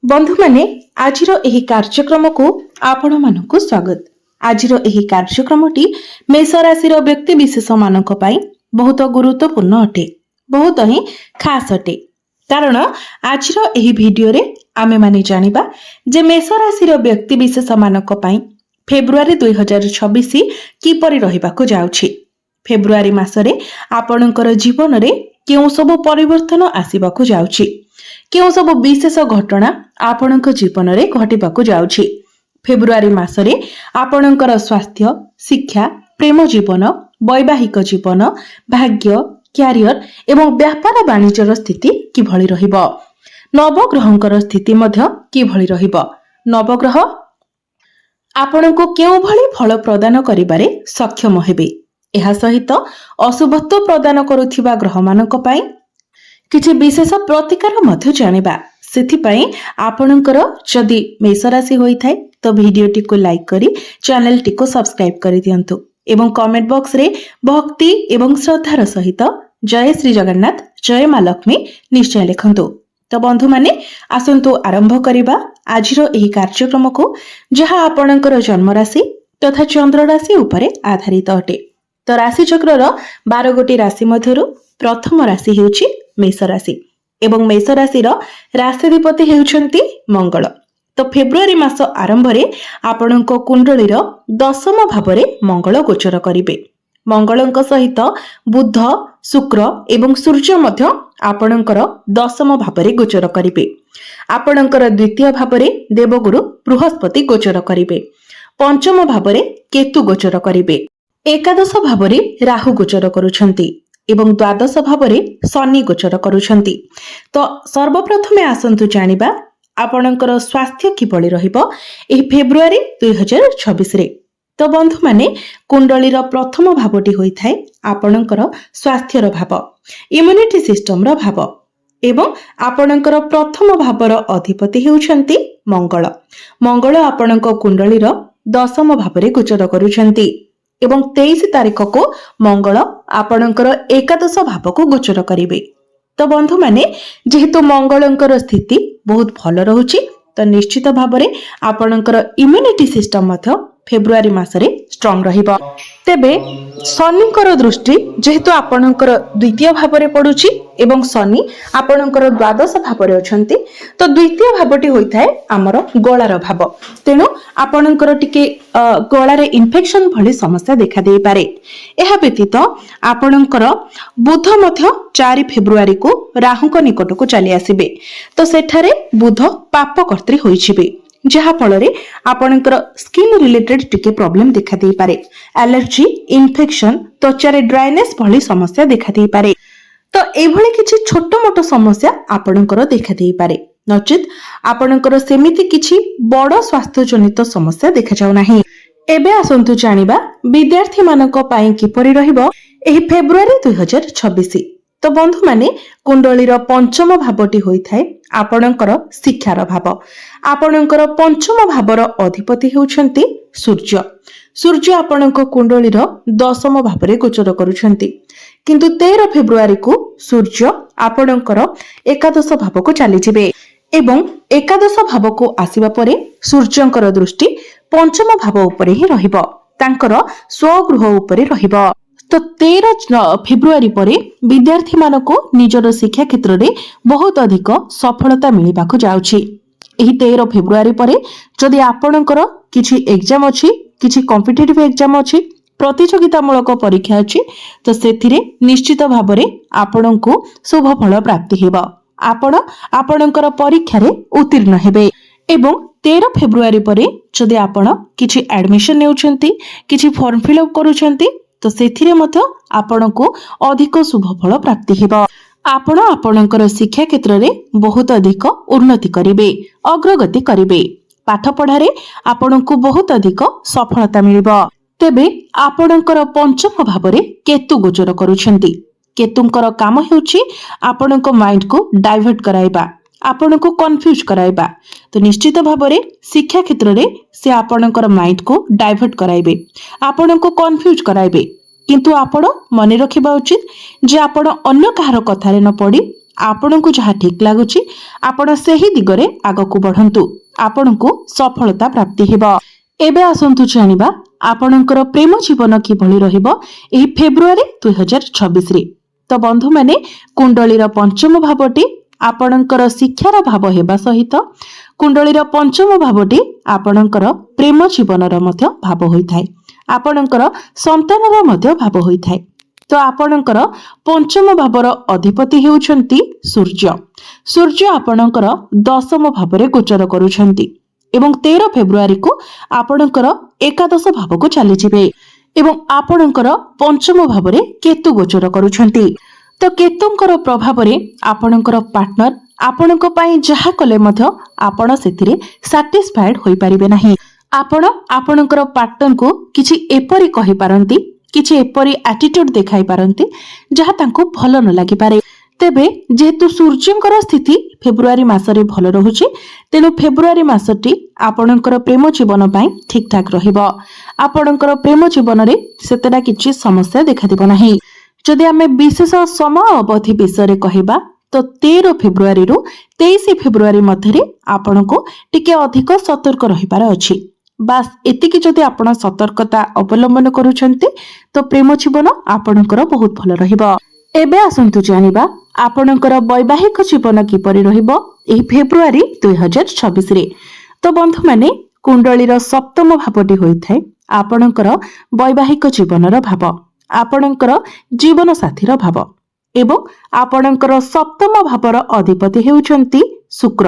बंधु माने आजिर एही कार्यक्रम को आपण मानकु स्वागत। आजिर एही कार्यक्रमटी मेष राशि व्यक्ति विशेष मानक पई बहुत गुरुत्वपूर्ण अटे, बहुत ही खास अटे। कारण आजिर एही वीडियो रे आमे माने जानिबा जे मेष राशि व्यक्ति विशेष मानक पई फेब्रुआरी 2026 किपरि रहिबाको जाउछि। फेब्रुआरी मासरे आपणकर जीवन रे केउ सब परिवर्तन आसीबाको जाउछि, केउ सब विशेष घटना आपणक जीवन रे घटिबाको जाउछि। फेब्रुआरी मासरे आपणकर स्वास्थ्य, शिक्षा, प्रेम जीवन, वैवाहिक जीवन, भाग्य, क्यारियर एवं व्यापार वाणिज्यर स्थिति किभଳି रहिबो, नवग्रहंकर स्थिति मध्य किभଳି रहिबो, नवग्रह आपणको केउ भଳି फल प्रदान करिबारे सक्षम हेबे। एहा सहित अशुभत्व प्रदान करुथिबा ग्रह मानक पई किछि विशेष प्रतिकार मध्य जानिबा। सेथिपई आपणकर जदि मेष राशि होई थाए तो वीडियोटी को लाइक करी चैनल टी को सब्सक्राइब करि दियंतु एवं कमेंट बॉक्स रे भक्ति एवं श्रद्धार सहित जय श्री जगन्नाथ, जय मां लक्ष्मी निश्चय लिखंतु। तो बंधु माने आसंतु आरंभ करिबा आजिरो एही कार्यक्रम को, जहा आपणकर जन्म राशि तथा चंद्र राशि उपरे आधारित अटे। तो राशि चक्रर 12 गोटी राशि मध्यरु प्रथम राशि हेउछि मेष राशि एवं मेष राशि राशिधिपति हेउछंती मंगल। तो फेब्रुआरी मास आरंभ रे आपणको कुंडलीर दशम भावरे मंगल गोचर करिवे। मंगलंक सहित बुध, शुक्र एवं सूर्य मध्य आपणकर दशम भावरे गोचर करिवे। आपणकर द्वितीय भावरे देवगुरु बृहस्पति गोचर करिवे। पंचम भावरे केतु गोचर करिवे। एकादश भावरे राहु गोचर करुछंती एवं द्वादश भावरे शनि गोचर करुछंती। तो सर्वप्रथमे आसंतु जानिबा आपणकर स्वास्थ्य किभଳି रहिबो एही फेब्रुआरी 2026 रे। तो बंधु माने कुंडलीर प्रथम भावटी होई थाए आपणकर स्वास्थ्यर भाव, इम्यूनिटी सिस्टम रो भाव एवं आपणकर प्रथम भावर अधिपति हेउछंती मंगल। मंगल आपणक कुंडलीर दशम भावरे गोचर करुछंती एवं 23 तारीख को मंगल आपणकर एकादश भाव को गोचर करिवे। तो बंधु माने जेहेतु मंगलंकर स्थिति बहुत भल रहुछि तो निश्चित भावरे आपणकर इम्यूनिटी सिस्टम मध्य फेब्रुआरी मासरे स्ट्रांग रहिबो। तेबे शनिकर दृष्टि जेहेतु आपणकर द्वितीय भावरे पडुछि एवं शनि आपणकर द्वादश भावरे अछंती, तो द्वितीय भावटी होई थाए हमर गळार भाव। तेनु आपणकर टिके गळारे इन्फेक्शन भली समस्या देखा देई पारे। एहा व्यतीत आपणकर बुध मध्य 4 फेब्रुआरी को राहुक निकट को चली आसीबे। तो सेठारे बुध पाप कर्त्री होइछिबे, जहा फल आपणकर स्किन रिलेटेड टिके प्रॉब्लम देखा देई पारे। एलर्जी, इन्फेक्शन, त्वचारे ड्राइनेस भली समस्या देखा देई पारे। तो एभली किछि छोट मोट समस्या आपणकर देखा देई पारे, नचित आपणकर सेमिति किछि बड़ स्वास्थ्य जनित समस्या देखा जाउ नाही। एबे आसंतु जानिबा विद्यार्थी मानक पई किपरि रहिबो एही फेब्रुआरी 2026। तो बंधु माने कुंडलीर पंचम भावटी होई थाए आपणकर शिक्षार भाव। आपणकर पंचम भावर अधिपति हेउछंती सूर्य। सूर्य आपणक कुंडलीर दशम भावरे गोचर करुछंती, किंतु 13 फेब्रुआरी को सूर्य आपणकर एकादश भाव को चली जिवे एवं एकादश भाव को आसीबा परे सूर्यंकर दृष्टि पंचम भाव उपरे ही रहिबो, तांकर स्वगृह उपरे रहिबो। तो 13 फेब्रुआरी परे विद्यार्थी मानको निजर शिक्षा क्षेत्र में बहुत अधिक सफलता मिलिबाको जाउछि। एही 13 फेब्रुआरी परे जदि आपणकर किछि एग्जाम अछि, किछि कॉम्पिटिटिव एग्जाम अछि, प्रतियोगितामूलक परीक्षा अछि, तो सेथिरे निश्चित भाबरे आपणको शुभ फल प्राप्ति हेबो। आपण आपणकर परीक्षा रे उत्तीर्ण हेबे। एवं 13 फेब्रुआरी परे जदि आपण किछि एडमिशन नेउछंती, किछि फॉर्म फिल अप करूछंती, तो सेथिरे मध्य आपणको अधिक शुभ फल प्राप्ति हेबो। आपण आपणकर शिक्षा क्षेत्र रे बहुत अधिक उन्नति करिवे, अग्रगति करिवे। पाठ पढ़ारे आपणको बहुत अधिक सफलता मिलिबो। तेबे आपणकर पंचम भावरे केतु गोचर करूछंती। केतुंकर काम हेउछि आपणको माइंड को डाइवर्ट कराइबा, आपणको कंफ्यूज कराइबा। तो निश्चित भावरे शिक्षा क्षेत्र रे से आपणकर माइंड को डाइवर्ट कराइबे, आपणको कंफ्यूज कराइबे। किंतु आपण मने रखिबा उचित जे आपण अन्य कहार कथारे न पड़ी ଆପଣଙ୍କୁ ଯାହା ଠିକ୍ ଲାଗୁଛି ଆପଣ ସେହି ଦିଗରେ ଆଗକୁ ବଢ଼ନ୍ତୁ। ଆପଣଙ୍କୁ ସଫଳତା ପ୍ରାପ୍ତି ହେବ। ଏବେ ଆସନ୍ତୁ ଜାଣିବା ଆପଣଙ୍କର ପ୍ରେମ ଜୀବନ କିଭଳି ରହିବ ଏହି ଫେବୃଆରୀ 2026ରେ। ତ ବନ୍ଧୁମାନେ, କୁଣ୍ଡଳୀର ପଞ୍ଚମ ଭାବଟି ଆପଣଙ୍କର ଶିକ୍ଷାର ଭାବ ହେବା ସହିତ କୁଣ୍ଡଳୀର ପଞ୍ଚମ ଭାବଟି ଆପଣଙ୍କର ପ୍ରେମ ଜୀବନର ମଧ୍ୟ ଭାବ ହୋଇଥାଏ। ଆପଣଙ୍କର ସନ୍ତାନର ମଧ୍ୟ ଭାବ ହୋଇଥାଏ। ତ ଆପଣଙ୍କର ପଞ୍ଚମ ଭାବର ଅଧିପତି ହେଉଛନ୍ତି ସୂର୍ଯ୍ୟ। ସୂର୍ଯ୍ୟ ଆପଣଙ୍କର ଦଶମ ଭାବରେ ଗୋଚର କରୁଛନ୍ତି ଏବଂ 13 ଫେବୃଆରୀକୁ ଆପଣଙ୍କର ଏକାଦଶ ଭାବକୁ ଚାଲିଯିବେ ଏବଂ ଆପଣଙ୍କର ପଞ୍ଚମ ଭାବରେ କେତୁ ଗୋଚର କରୁଛନ୍ତି। ତ କେତୁଙ୍କର ପ୍ରଭାବରେ ଆପଣଙ୍କର ପାର୍ଟନର ଆପଣଙ୍କ ପାଇଁ ଯାହା କଲେ ମଧ୍ୟ ଆପଣ ସେଥିରେ ସାଟିସ୍ଫାଏଡ୍ ହୋଇପାରିବେ ନାହିଁ। ଆପଣ ଆପଣଙ୍କର ପାର୍ଟନରକୁ କିଛି ଏପରି କହିପାରନ୍ତି, କିଛି ଏପରି ଆଟିଟ୍ୟୁଡ୍ ଦେଖାଇ ପାରନ୍ତି ଯାହା ତାଙ୍କୁ ଭଲ ନ ଲାଗିପାରେ। ତେବେ ଯେହେତୁ ସୂର୍ଯ୍ୟଙ୍କର ସ୍ଥିତି ଫେବୃଆରୀ ମାସରେ ଭଲ ରହୁଛି, ତେଣୁ ଫେବୃଆରୀ ମାସଟି ଆପଣଙ୍କର ପ୍ରେମ ଜୀବନ ପାଇଁ ଠିକ୍ ଠାକ୍ ରହିବ। ଆପଣଙ୍କର ପ୍ରେମ ଜୀବନରେ ସେତେଟା କିଛି ସମସ୍ୟା ଦେଖାଦେବ ନାହିଁ। ଯଦି ଆମେ ବିଶେଷ ସମୟ ଅବଧି ବିଷୟରେ କହିବା ତ 13 ଫେବୃଆରୀରୁ 23 ଫେବୃଆରୀ ମଧ୍ୟରେ ଆପଣଙ୍କୁ ଟିକେ ଅଧିକ ସତର୍କ ରହିବାର ଅଛି। ବାସ୍ ଏତିକି ଯଦି ଆପଣ ସତର୍କତା ଅବଲମ୍ବନ କରୁଛନ୍ତି ତ ପ୍ରେମ ଜୀବନ ଆପଣଙ୍କର ବହୁତ ଭଲ ରହିବ। ଏବେ ଆସନ୍ତୁ ଜାଣିବା ଆପଣଙ୍କର ବୈବାହିକ ଜୀବନ କିପରି ରହିବ ଏହି ଫେବୃଆରୀ 2026ରେ। ତ ବନ୍ଧୁମାନେ, କୁଣ୍ଡଳୀର ସପ୍ତମ ଭାବଟି ହୋଇଥାଏ ଆପଣଙ୍କର ବୈବାହିକ ଜୀବନର ଭାବ, ଆପଣଙ୍କର ଜୀବନ ସାଥୀର ଭାବ ଏବଂ ଆପଣଙ୍କର ସପ୍ତମ ଭାବର ଅଧିପତି ହେଉଛନ୍ତି ଶୁକ୍ର।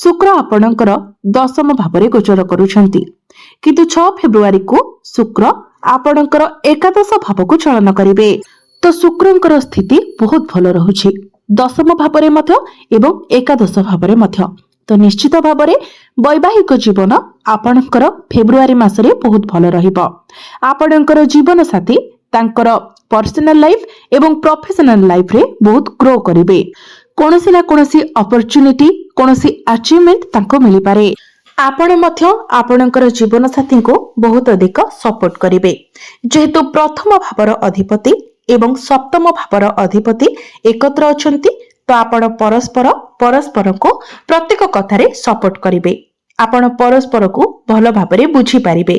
ଶୁକ୍ର ଆପଣଙ୍କର ଦଶମ ଭାବରେ ଗୋଚର କରୁଛନ୍ତି, କିନ୍ତୁ 6 ଫେବୃଆରୀକୁ ଶୁକ୍ର ଆପଣଙ୍କର ଏକାଦଶ ଭାବକୁ ଚଳନ କରିବେ। ତ ଶୁକ୍ରଙ୍କର ସ୍ଥିତି ବହୁତ ଭଲ ରହୁଛି, ଦଶମ ଭାବରେ ମଧ୍ୟ ଏବଂ ଏକାଦଶ ଭାବରେ ମଧ୍ୟ। ତ ନିଶ୍ଚିତ ଭାବରେ ବୈବାହିକ ଜୀବନ ଆପଣଙ୍କର ଫେବୃଆରୀ ମାସରେ ବହୁତ ଭଲ ରହିବ। ଆପଣଙ୍କର ଜୀବନ ସାଥୀ ତାଙ୍କର ପର୍ସନାଲ ଲାଇଫ ଏବଂ ପ୍ରଫେସନାଲ ଲାଇଫରେ ବହୁତ ଗ୍ରୋ କରିବେ। କୌଣସି ନା କୌଣସି ଅପରଚ୍ୟୁନିଟି, କୌଣସି ଆଚିଭମେଣ୍ଟ ତାଙ୍କୁ ମିଳିପାରେ। ଆପଣ ମଧ୍ୟ ଆପଣଙ୍କର ଜୀବନ ସାଥୀଙ୍କୁ ବହୁତ ଅଧିକ ସପୋର୍ଟ କରିବେ। ଯେହେତୁ ପ୍ରଥମ ଭାବର ଅଧିପତି ଏବଂ ସପ୍ତମ ଭାବର ଅଧିପତି ଏକତ୍ର ଅଛନ୍ତି, ତ ଆପଣ ପରସ୍ପରକୁ ପ୍ରତ୍ୟେକ କଥାରେ ସପୋର୍ଟ କରିବେ। ଆପଣ ପରସ୍ପରକୁ ଭଲ ଭାବରେ ବୁଝିପାରିବେ।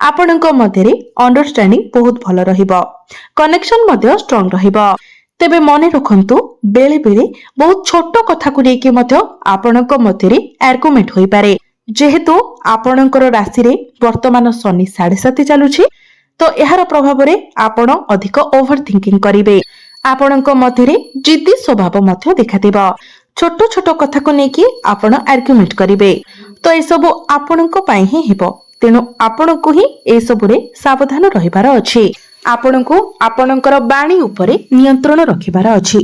ଆପଣଙ୍କ ମଧ୍ୟରେ ଅଣ୍ଡରଷ୍ଟାଣ୍ଡିଂ ବହୁତ ଭଲ ରହିବ, କନେକ୍ସନ ମଧ୍ୟ ଷ୍ଟ୍ରଙ୍ଗ ରହିବ। ତେବେ ମନେ ରଖନ୍ତୁ, ବେଳେ ବେଳେ ବହୁତ ଛୋଟ କଥାକୁ ନେଇକି ମଧ୍ୟ ଆପଣଙ୍କ ମଧ୍ୟରେ ଆର୍ଗୁମେଣ୍ଟ ହୋଇପାରେ। ଯେହେତୁ ଆପଣଙ୍କର ରାଶିରେ ବର୍ତ୍ତମାନ ଶନି 7.5 ଚାଲୁଛି, ତ ଏହାର ପ୍ରଭାବରେ ଆପଣ ଅଧିକ ଓଭର ଥିଙ୍କିଂ କରିବେ। ଆପଣଙ୍କ ମଧ୍ୟରେ ଜିଦ୍ଦି ସ୍ୱଭାବ ମଧ୍ୟ ଦେଖାଦେବ। ଛୋଟ ଛୋଟ କଥାକୁ ନେଇକି ଆପଣ ଆର୍ଗୁମେଣ୍ଟ କରିବେ। ତ ଏସବୁ ଆପଣଙ୍କ ପାଇଁ ହିଁ ହେବ, ତେଣୁ ଆପଣଙ୍କୁ ହିଁ ଏସବୁରେ ସାବଧାନ ରହିବାର ଅଛି। ଆପଣଙ୍କୁ ଆପଣଙ୍କର ବାଣୀ ଉପରେ ନିୟନ୍ତ୍ରଣ ରଖିବାର ଅଛି।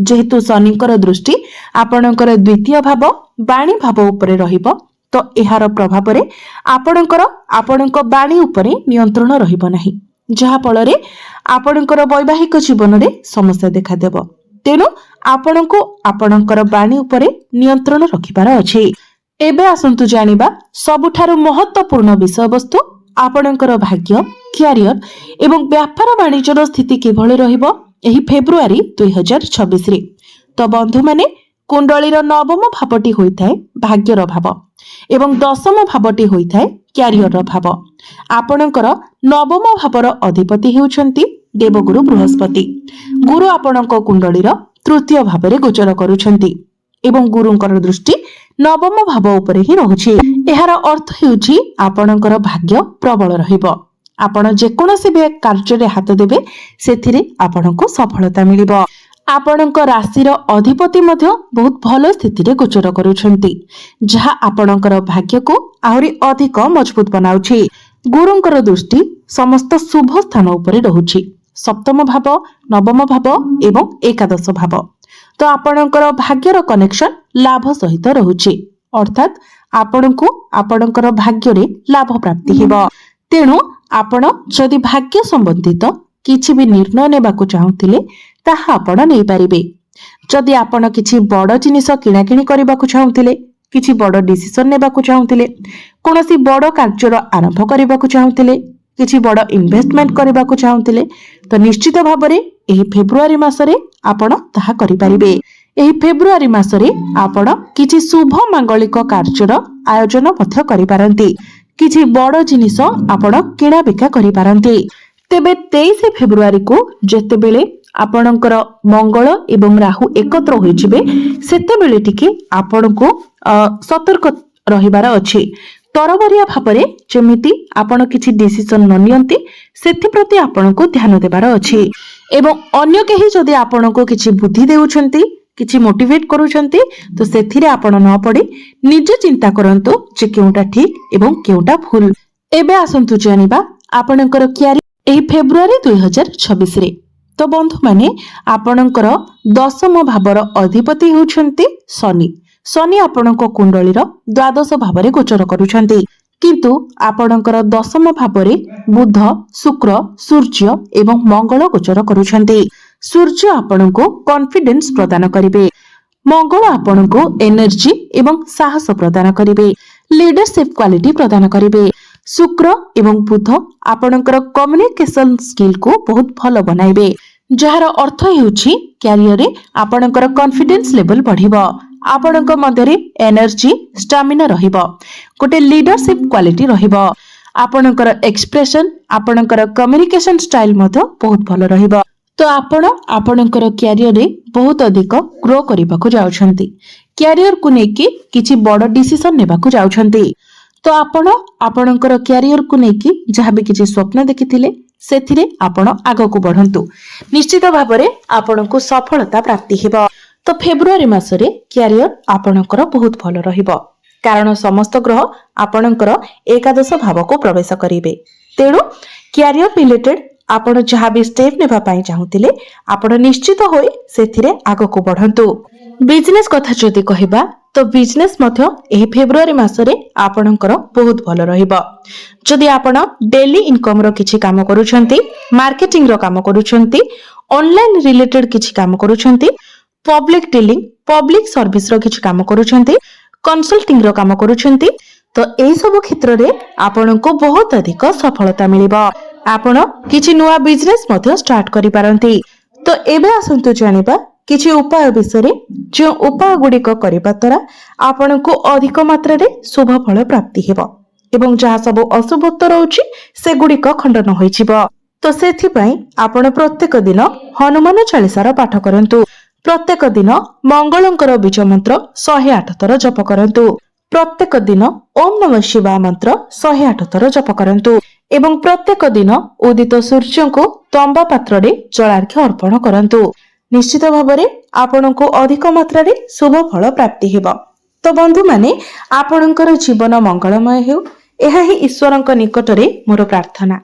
ଯେହେତୁ ଶନିଙ୍କର ଦୃଷ୍ଟି ଆପଣଙ୍କର ଦ୍ୱିତୀୟ ଭାବ ବାଣୀ ଭାବ ଉପରେ ରହିବ, ତ ଏହାର ପ୍ରଭାବରେ ଆପଣଙ୍କ ବାଣୀ ଉପରେ ନିୟନ୍ତ୍ରଣ ରହିବ ନାହିଁ, ଯାହା ଫଳରେ ଆପଣଙ୍କର ବୈବାହିକ ଜୀବନରେ ସମସ୍ୟା ଦେଖାଦେବ। ତେଣୁ ଆପଣଙ୍କୁ ଆପଣଙ୍କର ବାଣୀ ଉପରେ ନିୟନ୍ତ୍ରଣ ରଖିବାର ଅଛି। ଏବେ ଆସନ୍ତୁ ଜାଣିବା ସବୁଠାରୁ ମହତ୍ୱପୂର୍ଣ୍ଣ ବିଷୟବସ୍ତୁ ଆପଣଙ୍କର ଭାଗ୍ୟ, କ୍ୟାରିୟର ଏବଂ ବ୍ୟାପାର ବାଣିଜ୍ୟର ସ୍ଥିତି କିଭଳି ରହିବ ଏହି ଫେବୃଆରୀ 2026ରେ। ତ ବନ୍ଧୁମାନେ, କୁଣ୍ଡଳୀର ନବମ ଭାବଟି ହୋଇଥାଏ ଭାଗ୍ୟର ଭାବ ଏବଂ ଦଶମ ଭାବଟି ହୋଇଥାଏ କ୍ୟାରିୟରର ଭାବ। ଆପଣଙ୍କର ନବମ ଭାବର ଅଧିପତି ହେଉଛନ୍ତି ଦେବଗୁରୁ ବୃହସ୍ପତି। ଗୁରୁ ଆପଣଙ୍କ କୁଣ୍ଡଳୀର ତୃତୀୟ ଭାବରେ ଗୋଚର କରୁଛନ୍ତି ଏବଂ ଗୁରୁଙ୍କର ଦୃଷ୍ଟି ନବମ ଭାବ ଉପରେ ହିଁ ରହୁଛି। ଏହାର ଅର୍ଥ ହେଉଛି ଆପଣଙ୍କର ଭାଗ୍ୟ ପ୍ରବଳ ରହିବ। ଆପଣ ଯେକୌଣସି ବି କାର୍ଯ୍ୟରେ ହାତ ଦେବେ ସେଥିରେ ଆପଣଙ୍କୁ ସଫଳତା ମିଳିବ। ଆପଣଙ୍କ ରାଶିର ଅଧିପତି ମଧ୍ୟ ବହୁତ ଭଲ ସ୍ଥିତିରେ ଗୋଚର କରୁଛନ୍ତି, ଯାହା ଆପଣଙ୍କର ଭାଗ୍ୟକୁ ଆହୁରି ଅଧିକ ମଜବୁତ ବନାଉଛି। ଗୁରୁଙ୍କର ଦୃଷ୍ଟି ସମସ୍ତ ଶୁଭ ସ୍ଥାନ ଉପରେ ରହୁଛି, ସପ୍ତମ ଭାବ, ନବମ ଭାବ ଏବଂ ଏକାଦଶ ଭାବ। ତ ଆପଣଙ୍କର ଭାଗ୍ୟର କନେକ୍ସନ ଲାଭ ସହିତ ରହୁଛି, ଅର୍ଥାତ ଆପଣଙ୍କୁ ଆପଣଙ୍କର ଭାଗ୍ୟରେ ଲାଭ ପ୍ରାପ୍ତି ହେବ। ତେଣୁ ଆପଣ ଯଦି ଭାଗ୍ୟ ସମ୍ବନ୍ଧିତ କିଛି ବି ନିର୍ଣ୍ଣୟ ନେବାକୁ ଚାହୁଁଥିଲେ ତାହା ଆପଣ ନେଇପାରିବେ। ଯଦି ଆପଣ କିଛି ବଡ଼ ଜିନିଷ କିଣାକିଣି କରିବାକୁ ଚାହୁଁଥିଲେ, କିଛି ବଡ଼ ଡିସିସନ ନେବାକୁ ଚାହୁଁଥିଲେ, କୌଣସି ବଡ଼ କାର୍ଯ୍ୟର ଆରମ୍ଭ କରିବାକୁ ଚାହୁଁଥିଲେ, କିଛି ବଡ଼ ଇନଭେଷ୍ଟମେଣ୍ଟ କରିବାକୁ ଚାହୁଁଥିଲେ, ତ ନିଶ୍ଚିତ ଭାବରେ ଏହି ଫେବୃଆରୀ ମାସରେ ଆପଣ ତାହା କରିପାରିବେ। ଏହି ଫେବ୍ରୁଆରୀ ମାସରେ ଆପଣ କିଛି ଶୁଭ ମାଙ୍ଗଳିକ କାର୍ଯ୍ୟର ଆୟୋଜନ ମଧ୍ୟ କରିପାରନ୍ତି। କିଛି ବଡ଼ ଜିନିଷ ଆପଣ କିଣାବିକା କରିପାରନ୍ତି। ତେବେ 23 ଫେବ୍ରୁଆରୀକୁ ଯେତେବେଳେ ଆପଣଙ୍କର ମଙ୍ଗଳ ଏବଂ ରାହୁ ଏକତ୍ର ହୋଇଯିବେ ସେତେବେଳେ ଟିକେ ଆପଣଙ୍କୁ ସତର୍କ ରହିବାର ଅଛି। ତରବରିଆ ଭାବରେ ଯେମିତି ଆପଣ କିଛି ଡିସିସନ ନ ନିଅନ୍ତି ସେଥିପ୍ରତି ଆପଣଙ୍କୁ ଧ୍ୟାନ ଦେବାର ଅଛି। ଏବଂ ଅନ୍ୟ କେହି ଯଦି ଆପଣଙ୍କୁ କିଛି ବୁଦ୍ଧି ଦେଉଛନ୍ତି, କିଛି ମୋଟିଭେଟ କରୁଛନ୍ତି ତ ସେଥିରେ ଆପଣ ନ ପଡି ନିଜେ ଚିନ୍ତା କରନ୍ତୁ ଯେ କେଉଁଟା ଠିକ ଏବଂ କେଉଁଟା ଭୁଲ। ଏବେ ଆସନ୍ତୁ ଜାଣିବା ଆପଣଙ୍କର କ୍ୟାରିୟର ଏହି ଫେବ୍ରୁଆରୀ 2026ରେ। ତ ବନ୍ଧୁମାନେ, ଆପଣଙ୍କର 10ମ ଭାବର ଅଧିପତି ହେଉଛନ୍ତି ଶନି। ଶନି ଆପଣଙ୍କ କୁଣ୍ଡଳୀର ଦ୍ୱାଦଶ ଭାବରେ ଗୋଚର କରୁଛନ୍ତି, କିନ୍ତୁ ଆପଣଙ୍କର 10ମ ଭାବରେ ବୁଧ, ଶୁକ୍ର, ସୂର୍ଯ୍ୟ ଏବଂ ମଙ୍ଗଳ ଗୋଚର କରୁଛନ୍ତି। ସୂର୍ଯ୍ୟ ଆପଣଙ୍କୁ କନଫିଡେନ୍ସ ପ୍ରଦାନ କରିବେ, ମଙ୍ଗଳ ଆପଣଙ୍କୁ ଏନର୍ଜି ଏବଂ ସାହସ ପ୍ରଦାନ କରିବେ, ଲିଡରସିପ କ୍ୱାଲିଟି ପ୍ରଦାନ କରିବେ। ଶୁକ୍ର ଏବଂ ବୁଧ ଆପଣଙ୍କର କମ୍ୟୁନିକେସନ ସ୍କିଲକୁ ବହୁତ ଭଲ ବନାଇବେ, ଯାହାର ଅର୍ଥ ହେଉଛି କ୍ୟାରିୟରରେ ଆପଣଙ୍କର କନଫିଡେନ୍ସ ଲେଭେଲ ବଢିବ, ଆପଣଙ୍କ ମଧ୍ୟରେ ଏନର୍ଜି ଷ୍ଟାମିନା ରହିବ, ଗୋଟେ ଲିଡରସିପ କ୍ୱାଲିଟି ରହିବ, ଆପଣଙ୍କର ଏକ୍ସପ୍ରେସନ, ଆପଣଙ୍କର କମ୍ୟୁନିକେସନ ଷ୍ଟାଇଲ ମଧ୍ୟ ବହୁତ ଭଲ ରହିବ। ତ ଆପଣ ଆପଣଙ୍କର କ୍ୟାରିୟରରେ ବହୁତ ଅଧିକ ଗ୍ରୋ କରିବାକୁ ଯାଉଛନ୍ତି, କ୍ୟାରିୟରକୁ ନେଇକି କିଛି ବଡ଼ ଡିସିସନ ନେବାକୁ ଯାଉଛନ୍ତି। ତ ଆପଣ ଆପଣଙ୍କର କ୍ୟାରିୟରକୁ ନେଇକି ଯାହାବି କିଛି ସ୍ୱପ୍ନ ଦେଖିଥିଲେ ସେଥିରେ ଆପଣ ଆଗକୁ ବଢନ୍ତୁ, ନିଶ୍ଚିତ ଭାବରେ ଆପଣଙ୍କୁ ସଫଳତା ପ୍ରାପ୍ତି ହେବ। ତ ଫେବ୍ରୁଆରୀ ମାସରେ କ୍ୟାରିୟର ଆପଣଙ୍କର ବହୁତ ଭଲ ରହିବ, କାରଣ ସମସ୍ତ ଗ୍ରହ ଆପଣଙ୍କର ଏକାଦଶ ଭାବକୁ ପ୍ରବେଶ କରିବେ। ତେଣୁ କ୍ୟାରିୟର ରିଲେଟେଡ ଆପଣ ଯାହା ବି ଷ୍ଟେପ ନେବା ପାଇଁ ଚାହୁଁଥିଲେ ଆପଣ ନିଶ୍ଚିତ ହୋଇ ସେଥିରେ ଆଗକୁ ବଢନ୍ତୁ। ବିଜନେସ କଥା ଯଦି କହିବା ତ ବିଜନେସ ମଧ୍ୟ ଏହି ଫେବ୍ରୁଆରୀ ମାସରେ ଆପଣଙ୍କର ବହୁତ ଭଲ ରହିବ। ଯଦି ଆପଣ ଡେଲି ଇନକମର କିଛି କାମ କରୁଛନ୍ତି, ମାର୍କେଟିଂର କାମ କରୁଛନ୍ତି, ଅନଲାଇନ ରିଲେଟେଡ କିଛି କାମ କରୁଛନ୍ତି, ପବ୍ଲିକ ଡିଲିଂ, ପବ୍ଲିକ ସର୍ଭିସର କିଛି କାମ କରୁଛନ୍ତି, କନସଲ୍ଟିଂର କାମ କରୁଛନ୍ତି, ତ ଏହି ସବୁ କ୍ଷେତ୍ରରେ ଆପଣଙ୍କୁ ବହୁତ ଅଧିକ ସଫଳତା ମିଳିବ। ଆପଣ କିଛି ନୂଆ ବିଜନେସ ମଧ୍ୟ ଷ୍ଟାର୍ଟ କରିପାରନ୍ତି। ତ ଏବେ ଆସନ୍ତୁ ଜାଣିବା କିଛି ଉପାୟ ବିଷୟରେ, ଯେଉଁ ଉପାୟ ଗୁଡିକ କରିବା ଦ୍ୱାରା ଆପଣଙ୍କୁ ଅଧିକ ମାତ୍ରାରେ ଶୁଭ ଫଳ ପ୍ରାପ୍ତି ହେବ ଏବଂ ଯାହା ସବୁ ଅଶୁଭତ୍ୱ ରହୁଛି ସେଗୁଡିକ ଖଣ୍ଡନ ହୋଇଯିବ। ତ ସେଥିପାଇଁ ଆପଣ ପ୍ରତ୍ୟେକ ଦିନ ହନୁମାନ ଚାଳିସାର ପାଠ କରନ୍ତୁ, ପ୍ରତ୍ୟେକ ଦିନ ମଙ୍ଗଳଙ୍କର ବୀଜ ମନ୍ତ୍ର 108 ଥର ଜପ କରନ୍ତୁ, ପ୍ରତ୍ୟେକ ଦିନ ଓಂ ନମଃ ଶିବାୟ ମନ୍ତ୍ର 108 ଥର ଜପ କରନ୍ତୁ ଏବଂ ପ୍ରତ୍ୟେକ ଦିନ ଉଦିତ ସୂର୍ଯ୍ୟଙ୍କୁ ତମ୍ବା ପାତ୍ରରେ ଜଳାର୍ଘ୍ୟ ଅର୍ପଣ କରନ୍ତୁ। ନିଶ୍ଚିତ ଭାବରେ ଆପଣଙ୍କୁ ଅଧିକ ମାତ୍ରାରେ ଶୁଭ ଫଳ ପ୍ରାପ୍ତି ହେବ। ତ ବନ୍ଧୁମାନେ, ଆପଣଙ୍କର ଜୀବନ ମଙ୍ଗଳମୟ ହେଉ, ଏହା ହିଁ ଈଶ୍ୱରଙ୍କ ନିକଟରେ ମୋର ପ୍ରାର୍ଥନା।